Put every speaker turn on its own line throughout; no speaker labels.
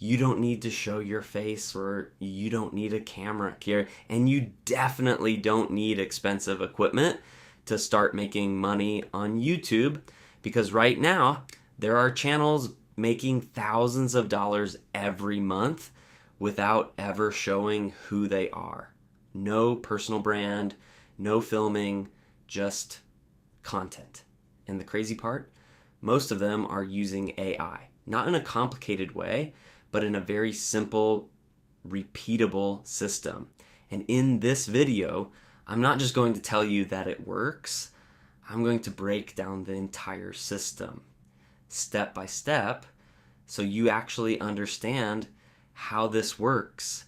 You don't need to show your face, or you don't need a camera here, and you definitely don't need expensive equipment to start making money on YouTube, because right now there are channels making thousands of dollars every month without ever showing who they are. No personal brand, no filming, just content. And the crazy part, most of them are using AI, not in a complicated way, but in a very simple, repeatable system. And in this video, I'm not just going to tell you that it works, I'm going to break down the entire system step by step so you actually understand how this works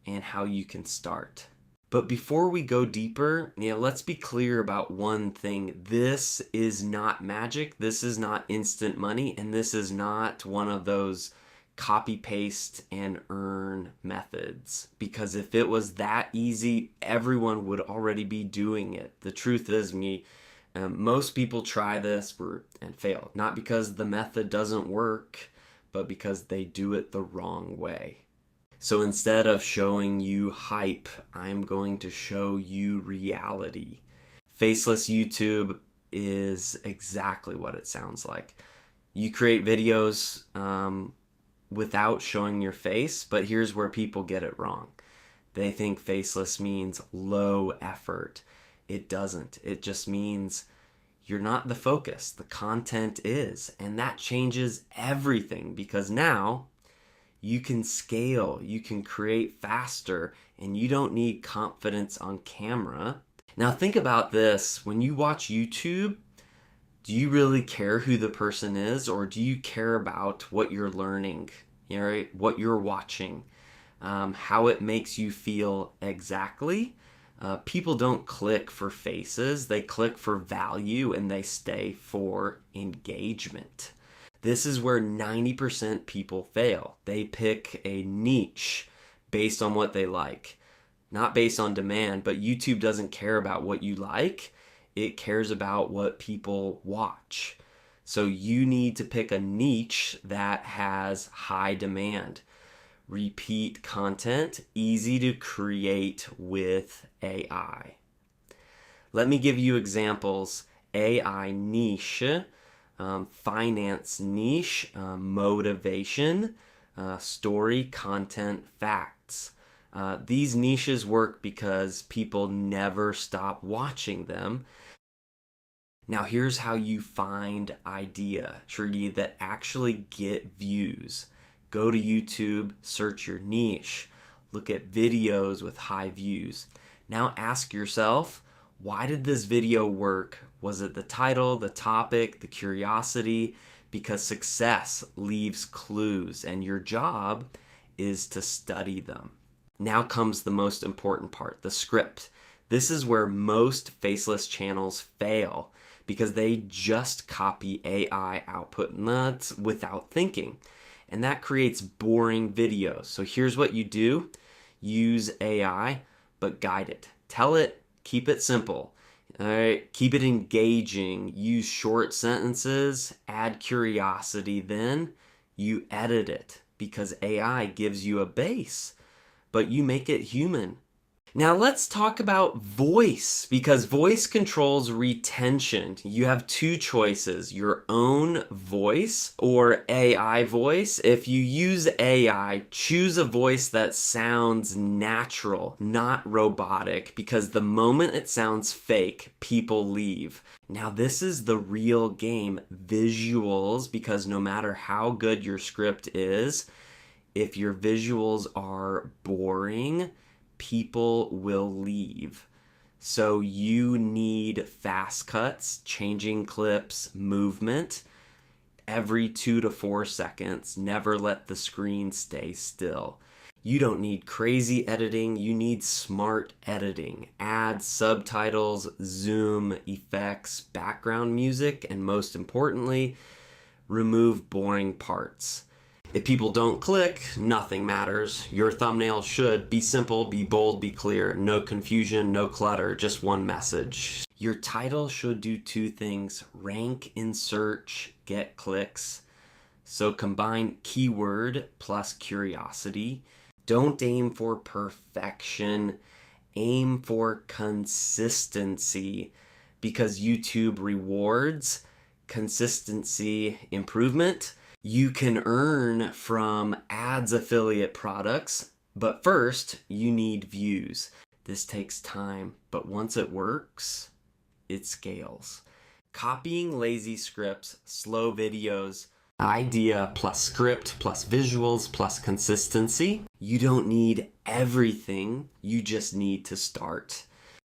and how you can start. But before we go deeper, let's be clear about one thing. This is not magic. This is not instant money. And this is not one of those copy, paste, and earn methods. Because if it was that easy, everyone would already be doing it. The truth is, most people try this and fail. Not because the method doesn't work, but because they do it the wrong way. So instead of showing you hype, I'm going to show you reality. Faceless YouTube is exactly what it sounds like. You create videos without showing your face, but here's where people get it wrong. They think faceless means low effort. It doesn't. It just means you're not the focus. The content is. And that changes everything, because now you can scale, you can create faster, and you don't need confidence on camera. Now think about this. When you watch YouTube, do you really care who the person is, or do you care about what you're learning, what you're watching, how it makes you feel exactly? People don't click for faces, they click for value, and they stay for engagement. This is where 90% people fail. They pick a niche based on what they like, not based on demand, but YouTube doesn't care about what you like. It cares about what people watch. So you need to pick a niche that has high demand. Repeat content, easy to create with AI. Let me give you examples. AI niche, finance niche, motivation, story, content, facts. These niches work because people never stop watching them. Now here's how you find idea that actually get views. Go to YouTube, search your niche, look at videos with high views. Now ask yourself, why did this video work? Was it the title, the topic, the curiosity? Because success leaves clues, and your job is to study them. Now comes the most important part, the script. This is where most faceless channels fail, because they just copy AI output without thinking. And that creates boring videos. So here's what you do. Use AI, but guide it. Tell it, keep it simple. All right, keep it engaging. Use short sentences, add curiosity, then you edit it, because AI gives you a base, but you make it human. Now let's talk about voice, because voice controls retention. You have two choices, your own voice or AI voice. If you use AI, choose a voice that sounds natural, not robotic, because the moment it sounds fake, people leave. Now this is the real game, visuals, because no matter how good your script is, if your visuals are boring, people will leave. So you need fast cuts, changing clips, movement every 2 to 4 seconds. Never let the screen stay still. You don't need crazy editing, you need smart editing. Add subtitles, zoom, effects, background music, and most importantly, remove boring parts. If people don't click, nothing matters. Your thumbnail should be simple, be bold, be clear. No confusion, no clutter, just one message. Your title should do two things: rank in search, get clicks. So combine keyword plus curiosity. Don't aim for perfection, aim for consistency, because YouTube rewards consistency improvement. You can earn from ads affiliate products, but first you need views. This takes time, but once it works, it scales. Copying lazy scripts, slow videos, idea plus script plus visuals plus consistency. You don't need everything, you just need to start.